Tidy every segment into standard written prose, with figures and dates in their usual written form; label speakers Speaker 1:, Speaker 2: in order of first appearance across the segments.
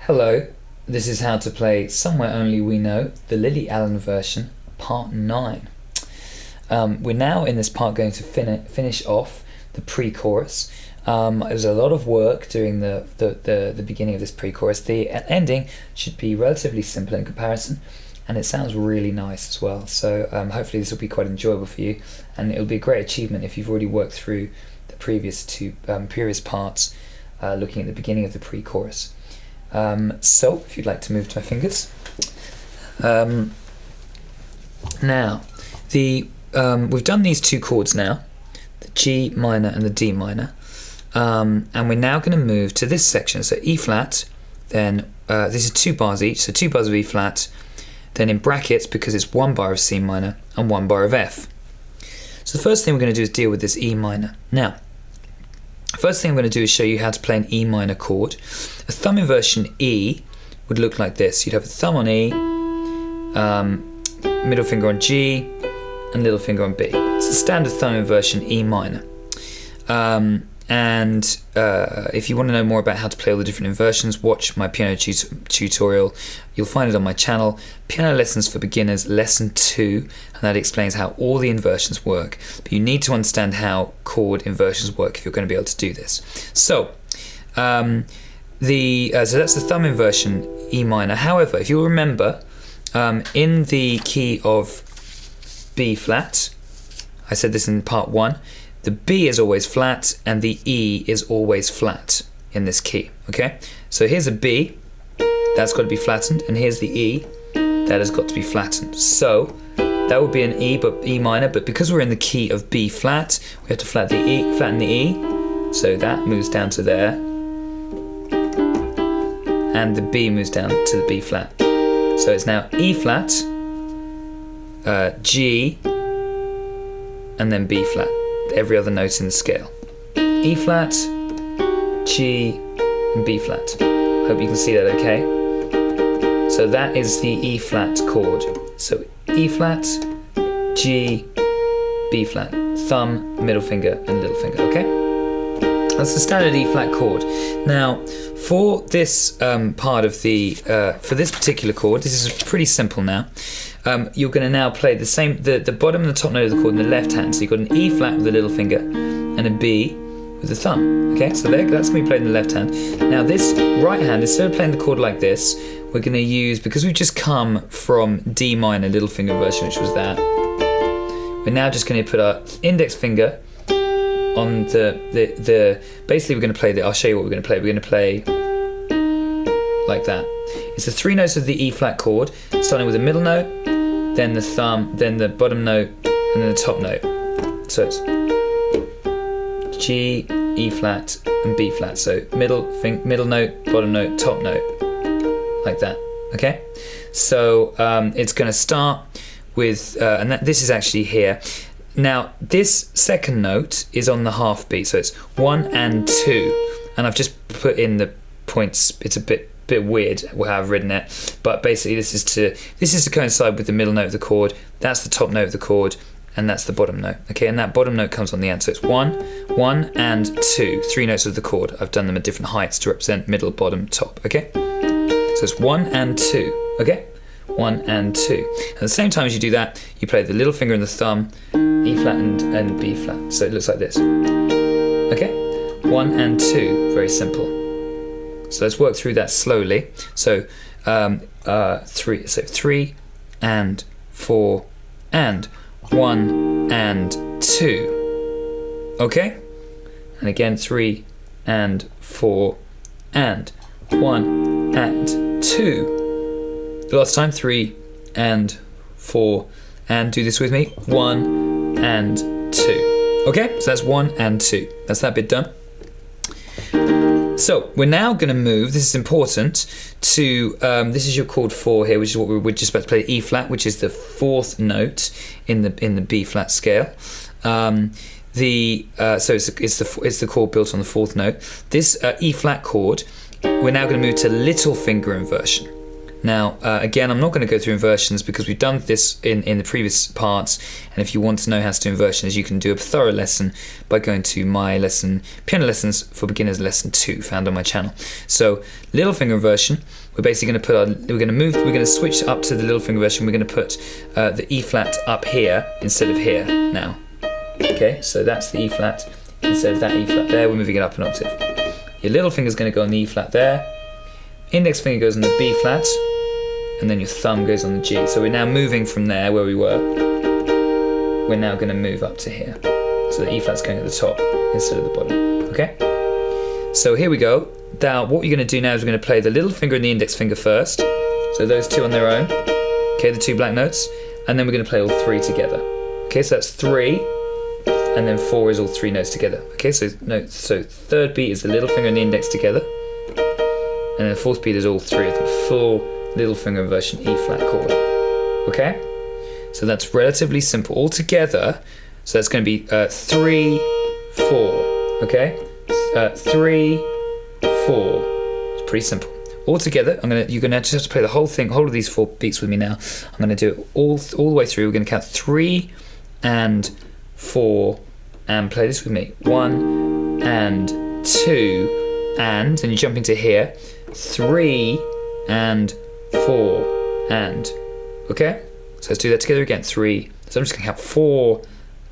Speaker 1: Hello, this is how to play Somewhere Only We Know, the Lily Allen version, part 9. We're now in this part going to finish off the pre-chorus. It was a lot of work doing the beginning of this pre-chorus. The ending should be relatively simple in comparison, and it sounds really nice as well. So hopefully this will be quite enjoyable for you, and it'll be a great achievement if you've already worked through the previous parts, looking at the beginning of the pre-chorus. So if you'd like to move to my fingers. Now, we've done these two chords now, the G minor and the D minor, and we're now going to move to this section. So E flat, then this is 2 bars each, so 2 bars of E flat, then in brackets, because it's 1 bar of C minor and 1 bar of F. So the first thing we're going to do is deal with this E minor. Now, first thing I'm going to do is show you how to play an E minor chord. A thumb inversion E would look like this. You'd have a thumb on E, middle finger on G, and little finger on B. It's a standard thumb inversion E minor. If you want to know more about how to play all the different inversions, watch my piano tutorial. You'll find it on my channel, Piano Lessons for Beginners, Lesson 2, and that explains how all the inversions work. But you need to understand how chord inversions work if you're going to be able to do this. So, so that's the thumb inversion E minor. However, if you'll remember, in the key of B flat, I said this in part 1, the B is always flat and the E is always flat in this key, okay? So here's a B, that's got to be flattened, and here's the E, that has got to be flattened. So that would be an E minor, but because we're in the key of B flat, we have to flatten the E, so that moves down to there, and the B moves down to the B flat. So it's now E flat, G, and then B flat. Every other note in the scale. E flat, G, and B flat. Hope you can see that okay. So that is the E flat chord. So E flat, G, B flat. Thumb, middle finger, and little finger, okay? That's the standard E flat chord. Now, for this part of for this particular chord, this is pretty simple now. You're going to now play the same, the bottom and the top note of the chord in the left hand. So you've got an E flat with the little finger and a B with the thumb. Okay, so that's going to be played in the left hand. Now this right hand, instead of playing the chord like this, we're going to use, because we've just come from D minor little finger version, which was that, we're now just going to put our index finger on basically we're going to play I'll show you what we're going to play. We're going to play like that. It's the 3 notes of the E flat chord, starting with the middle note, then the thumb, then the bottom note, and then the top note. So it's G, E flat, and B flat. So middle note, bottom note, top note, like that. Okay. So it's going to start with, this is actually here. Now this second note is on the half beat, so it's 1 and 2, and I've just put in the points. It's a bit weird how I've written it, but basically this is to coincide with the middle note of the chord. That's the top note of the chord, and that's the bottom note. Okay, and that bottom note comes on the end. So it's 1 and 2, 3 notes of the chord. I've done them at different heights to represent middle, bottom, top. Okay, so it's 1 and 2. Okay, 1 and 2. At the same time as you do that, you play the little finger and the thumb, E flat and B flat. So it looks like this. Okay, 1 and 2. Very simple. So let's work through that slowly. So 3 and 4 and 1 and 2. Okay? And again 3 and 4 and 1 and 2. The last time 3 and 4 and do this with me. 1 and 2. Okay? So that's 1 and 2. That's that bit done. So we're now going to move, this is important, to, this is your chord 4 here, which is what we're just about to play, E flat, which is the 4th note in the B flat scale. So it's the chord built on the 4th note. This E flat chord, we're now going to move to little finger inversion. Now, again, I'm not going to go through inversions because we've done this in the previous parts, and if you want to know how to do inversions, you can do a thorough lesson by going to my lesson, Piano Lessons for Beginners Lesson 2, found on my channel. So, little finger inversion, we're basically going to put we're going to switch up to the little finger inversion, we're going to put the E flat up here instead of here now. Okay, so that's the E flat instead of that E flat there, we're moving it up an octave. Your little finger's going to go on the E flat there, index finger goes on the B flat, and then your thumb goes on the G. So we're now moving from there where we were, we're now going to move up to here. So the E flat's going at the top instead of the bottom, okay? So here we go. Now what you're going to do now is we're going to play the little finger and the index finger first. So those two on their own, okay, the two black notes, and then we're going to play all three together. Okay, so that's 3, and then 4 is all 3 notes together. Okay, so third beat is the little finger and the index together, and then the fourth beat is all 3 of them, full little finger inversion E flat chord. Okay, so that's relatively simple. All together, so that's going to be 3, 4. Okay, 3, 4. It's pretty simple. All together, you're gonna just have to play the whole thing, whole of these 4 beats with me now. I'm gonna do it all the way through. We're gonna count 3 and 4, and play this with me. 1 and 2, and then you jump into here. 3 and 4 and. Okay, so let's do that together again. 3. So I'm just gonna count 4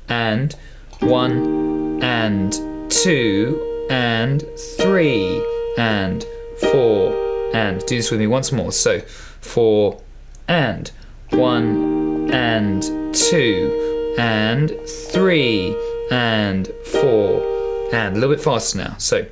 Speaker 1: and 1 and 2 and 3 and 4 and. Do this with me once more. So 4 and 1 and 2 and 3 and 4 and. A little bit faster now. So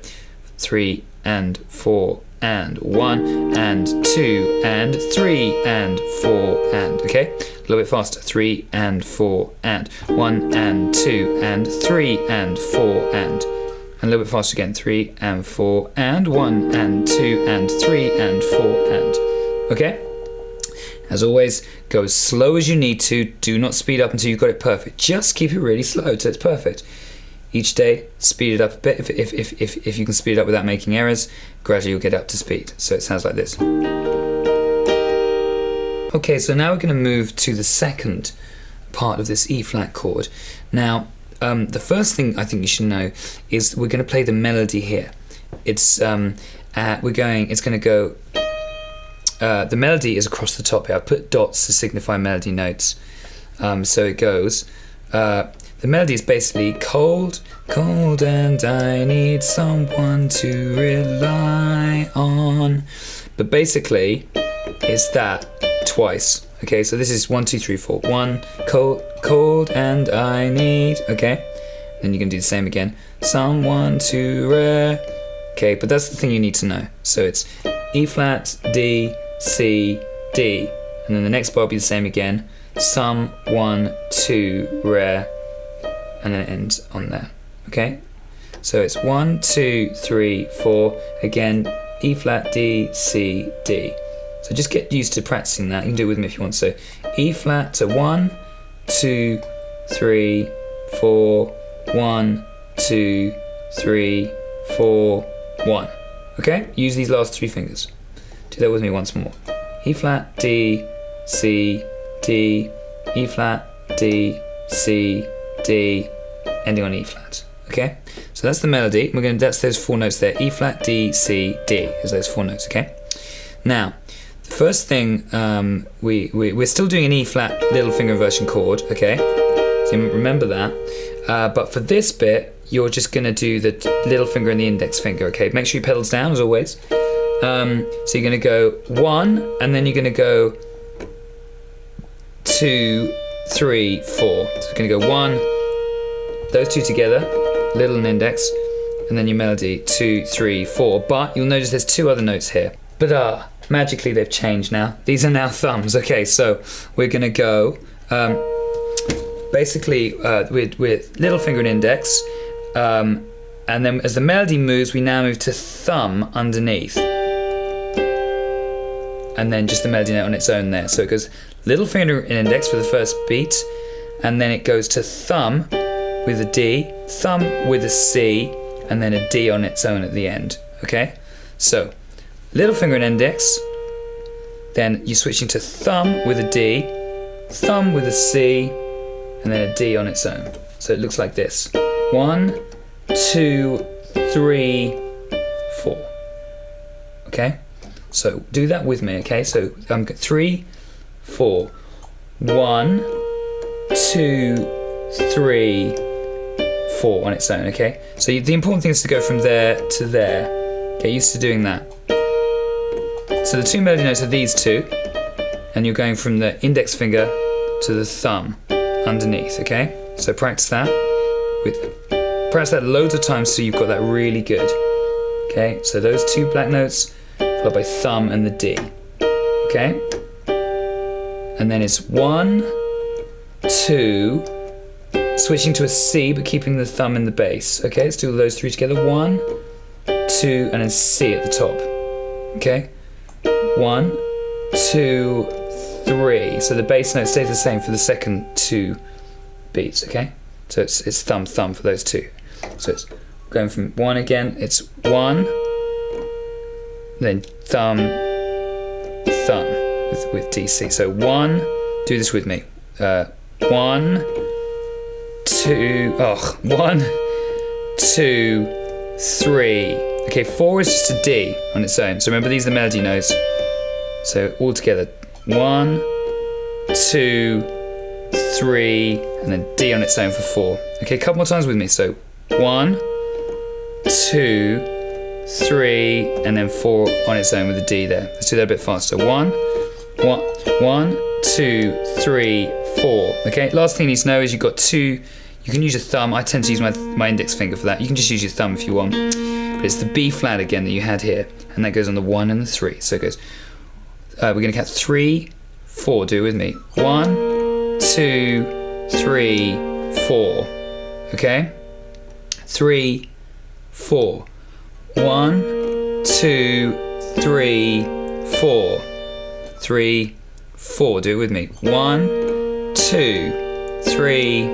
Speaker 1: 3 and 4 and 1 and 2 and 3 and 4 and. Okay, a little bit faster. 3 and 4 and 1 and 2 and 3 and 4 and. And a little bit faster again. 3 and 4 and 1 and 2 and 3 and 4 and. Okay? As always, go as slow as you need to. Do not speed up until you've got it perfect. Just keep it really slow till it's perfect. Each day, speed it up a bit. If you can speed it up without making errors, gradually you'll get up to speed. So it sounds like this. Okay, so now we're going to move to the second part of this E flat chord. Now, the first thing I think you should know is we're going to play the melody here. It's the melody is across the top here. I put dots to signify melody notes. So it goes. The melody is basically cold, cold, and I need someone to rely on. But basically, it's that twice. Okay, so this is 1, 2, 3, 4. 1, cold, cold, and I need. Okay, then you can do the same again. Someone to Okay, but that's the thing you need to know. So it's E flat, D, C, D, and then the next bar will be the same again. Someone to and then it ends on there. Okay, so it's 1, 2, 3, 4. Again, E flat, D, C, D. So just get used to practicing that. You can do it with me if you want. So E flat to 1, 2, 3, 4, 1, 2, 3, 4, 1. Okay? Use these last 3 fingers. Do that with me once more. E flat, D, C, D, E flat, D, C, D, ending on E flat. Okay? So that's the melody. That's those 4 notes there. E flat, D, C, D is those 4 notes. Okay? Now, the first thing we're still doing an E flat little finger inversion chord. Okay? So remember that. But for this bit, you're just going to do the little finger and the index finger. Okay? Make sure your pedal's down as always. So you're going to go 1, and then you're going to go 2, 3, 4. So you're going to go 1, those 2 together, little and index, and then your melody 2, 3, 4. But you'll notice there's 2 other notes here. But magically they've changed now. These are now thumbs. Okay, so we're going to go basically with little finger and index, and then as the melody moves, we now move to thumb underneath. And then just the melody note on its own there. So it goes little finger and index for the first beat, and then it goes to thumb with a D, thumb with a C, and then a D on its own at the end. Okay? So little finger and index, then you're switching to thumb with a D, thumb with a C, and then a D on its own. So it looks like this. 1, 2, 3, 4. Okay? So do that with me, okay? So 3, 4. 1, 2, 3, 4 on its own, okay? So the important thing is to go from there to there. Get used to doing that. So the two melody notes are these two, and you're going from the index finger to the thumb underneath, okay? So practice that loads of times so you've got that really good. Okay, so those two black notes followed by thumb and the D. Okay? And then it's 1, 2, switching to a C but keeping the thumb in the bass. Okay, let's do those three together. 1, 2, and then C at the top. Okay? 1, 2, 3. So the bass note stays the same for the second two beats, okay? So it's thumb, thumb for those two. So it's going from 1 again, it's 1, then thumb, thumb with DC. So 1, do this with me. 1, 2, 1, 2, 3. Okay, 4 is just a D on its own. So remember, these are the melody notes. So all together, 1, 2, 3, and then D on its own for 4. Okay, a couple more times with me. So 1, 2, 3, and then 4 on its own with a D there. Let's do that a bit faster. 1, 2, 3, 4. Okay, last thing you need to know is you've got two. You can use your thumb. I tend to use my index finger for that. You can just use your thumb if you want. But it's the B flat again that you had here, and that goes on the 1 and the 3. So it goes. We're going to count 3, 4. Do it with me. 1, 2, 3, 4. Okay? 3, 4. 1, 2, 3, 4. 3, 4. Do it with me. 1, 2, 3,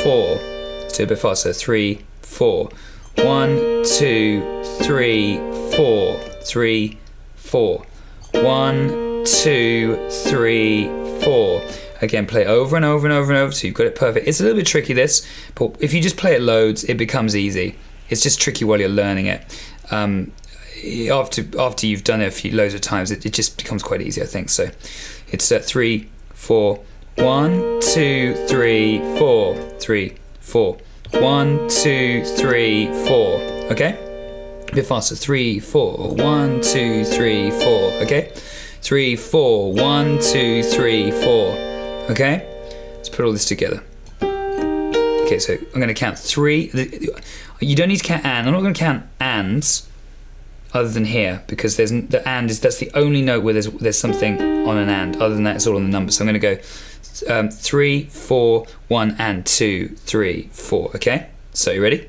Speaker 1: 4. Let's do it a bit faster. 3, 4. 1, 2, 3, 4. 3, 4. 1, 2, 3, 4. Again, play over and over and over and over till you've got it perfect. It's a little bit tricky, this, but if you just play it loads, it becomes easy. It's just tricky while you're learning it. After you've done it loads of times, it just becomes quite easy, I think. So it's 3, 4. 1, 2, 3, 4. 3, 4. 1, 2, 3, 4. Okay? A bit faster. 3, 4. 1, 2, 3, 4. Okay? 3, 4. 1, 2, 3, 4. Okay? Let's put all this together. Okay, so I'm going to count 3. You don't need to count and. I'm not going to count ands other than here, because that's the only note where there's something on an and. Other than that, it's all on the number. So I'm going to go 3, 4, 1, and 2, 3, 4. Okay? So you ready?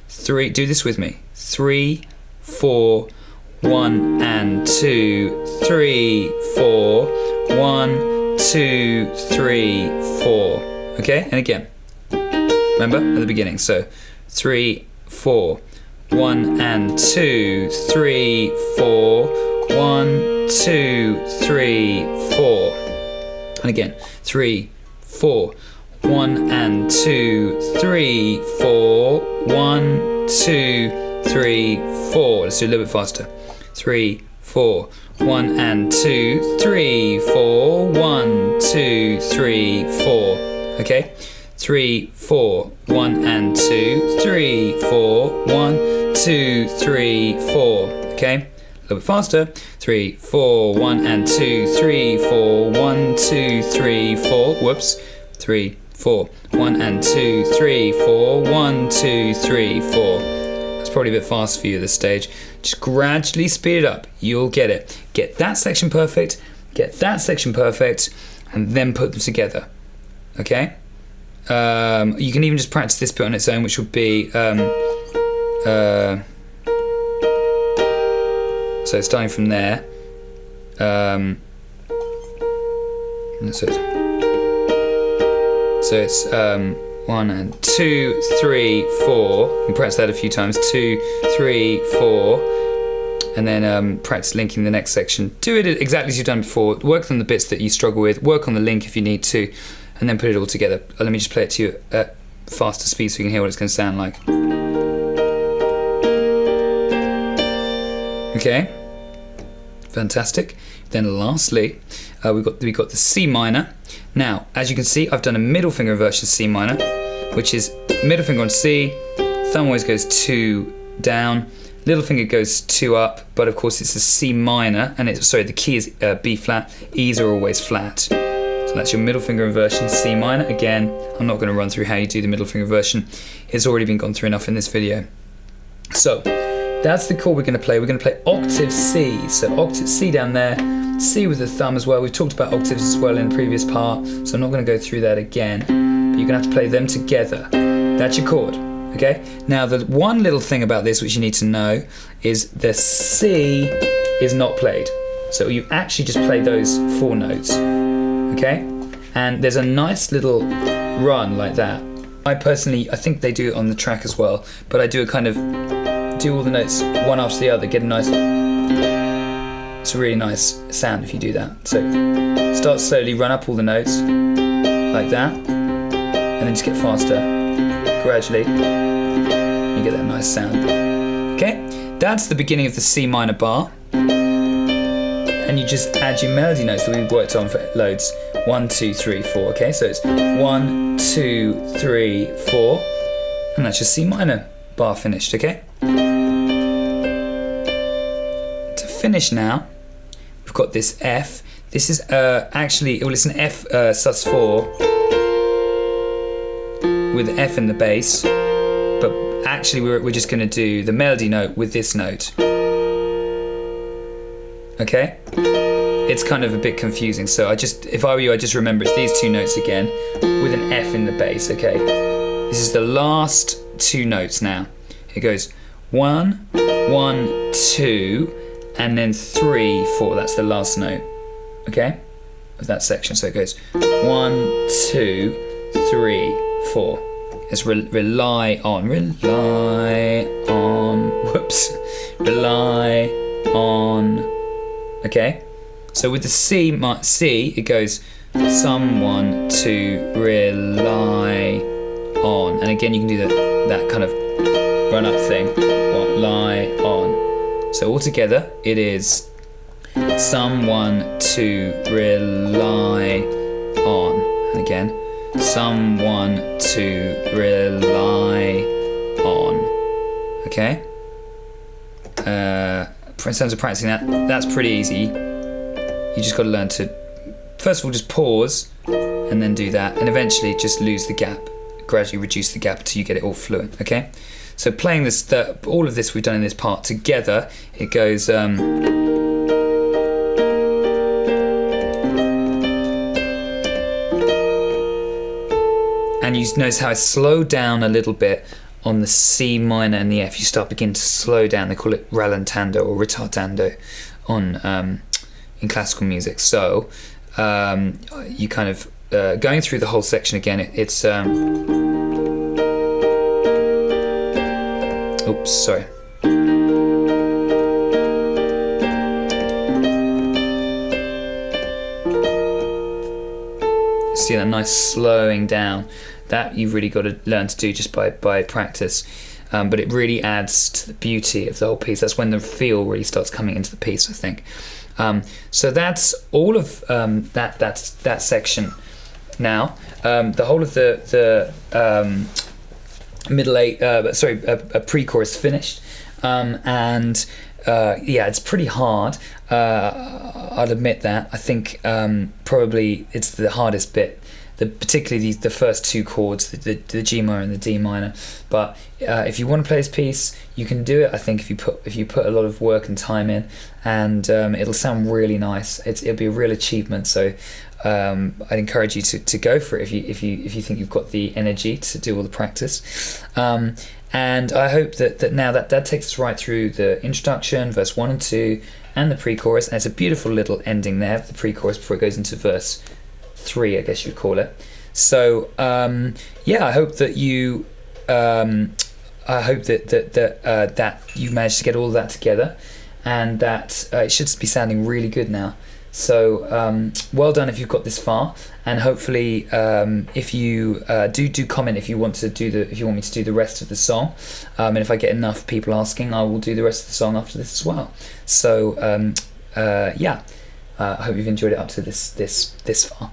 Speaker 1: 3. Do this with me. 3, 4, 1, and 2, 3, 4, 1, 2, 3, 4. Okay? And again. Remember at the beginning. So 3, 4, 1 and 2, 3, 4, 1, 2, 3, 4. And again, 3, 4, 1 and 2, 3, 4, 1, 2, 3, 4. Let's do a little bit faster. 3, 4, 1 and 2, 3, 4, 1, 2, 3, 4. Okay? 3, 4, 1 and 2, 3, 4, 1, 2, 3, 4. Okay? A little bit faster. 3, 4, 1 and 2, 3, 4, 1, 2, 3, 4. Whoops. 3, 4, 1 and 2, 3, 4, 1, 2, 3, 4. That's probably a bit fast for you at this stage. Just gradually speed it up. You'll get it. Get that section perfect, get that section perfect, and then put them together. Okay? You can even just practice this bit on its own, which would be so starting from there. So it's 1 and 2, 3, 4. You can practice that a few times. 2, 3, 4. and then practice linking the next section. Do it exactly as you've done before. Work on the bits that you struggle with, work on the link if you need to, and then put it all together. Let me just play it to you at faster speed so you can hear what it's going to sound like. Okay, fantastic. Then lastly, we've got the C minor. Now, as you can see, I've done a middle finger inversion C minor, which is middle finger on C, thumb always goes 2 down, little finger goes 2 up, but of course it's a C minor, and the key is B flat, E's are always flat. So that's your middle finger inversion C minor. Again, I'm not going to run through how you do the middle finger inversion. It's already been gone through enough in this video. So, that's the chord we're going to play. We're going to play octave C. So octave C down there, C with the thumb as well. We've talked about octaves as well in the previous part, so I'm not going to go through that again. But you're going to have to play them together. That's your chord. Okay? Now, the one little thing about this which you need to know is the C is not played. So you actually just play those 4 notes. Okay? And there's a nice little run like that. I think they do it on the track as well, but I do a kind of do all the notes one after the other, get a nice, it's a really nice sound if you do that. So start slowly, run up all the notes like that, and then just get faster gradually. You get that nice sound. Okay, that's the beginning of the C minor bar, and you just add your melody notes that we've worked on for loads. 1, 2, 3, 4. Okay, so it's 1, 2, 3, 4, and that's your C minor bar finished. Okay. To finish now, we've got this F. This is it's an F sus4 with the F in the bass, but actually we're just going to do the melody note with this note. Okay? It's kind of a bit confusing, so if I were you, I just remember it's these 2 notes again with an F in the bass. Okay? This is the last 2 notes now. It goes 1, 1, 2, and then 3, 4. That's the last note. Okay? Of that section. So it goes 1, 2, 3, 4. It's rely on. Whoops. Rely on. Okay? So with the C, it goes someone to rely on. And again, you can do that kind of run up thing. Rely on. So altogether, it is someone to rely on. And again, someone to rely on. Okay? In terms of practicing that's pretty easy. You just got to learn to, first of all, just pause and then do that, and eventually just lose the gap, gradually reduce the gap until you get it all fluent. Okay? So playing all of this we've done in this part together, it goes. And you notice how I slow down a little bit on the C minor and the F. You begin to slow down. They call it rallentando or ritardando on in classical music. So you kind of going through the whole section again. It's oops, sorry. See that nice slowing down. That you've really got to learn to do just by practice. But it really adds to the beauty of the whole piece. That's when the feel really starts coming into the piece, I think. So that's all of that section. Now, the whole of the middle eight, a pre-chorus finished, and it's pretty hard. I'll admit that. I think probably it's the hardest bit. Particularly the first 2 chords, the G minor and the D minor. But if you want to play this piece, you can do it. I think if you put a lot of work and time in, and it'll sound really nice. It'll be a real achievement. So I'd encourage you to go for it if you think you've got the energy to do all the practice. And I hope that now that takes us right through the introduction, verse 1 and 2, and the pre-chorus, and it's a beautiful little ending there, the pre-chorus, before it goes into verse 3, I guess you'd call it. So I hope that you that you managed to get all of that together, and that it should be sounding really good now. So well done if you've got this far, and hopefully if you do comment if you want me to do the rest of the song, and if I get enough people asking, I will do the rest of the song after this as well. So yeah, I hope you've enjoyed it up to this far.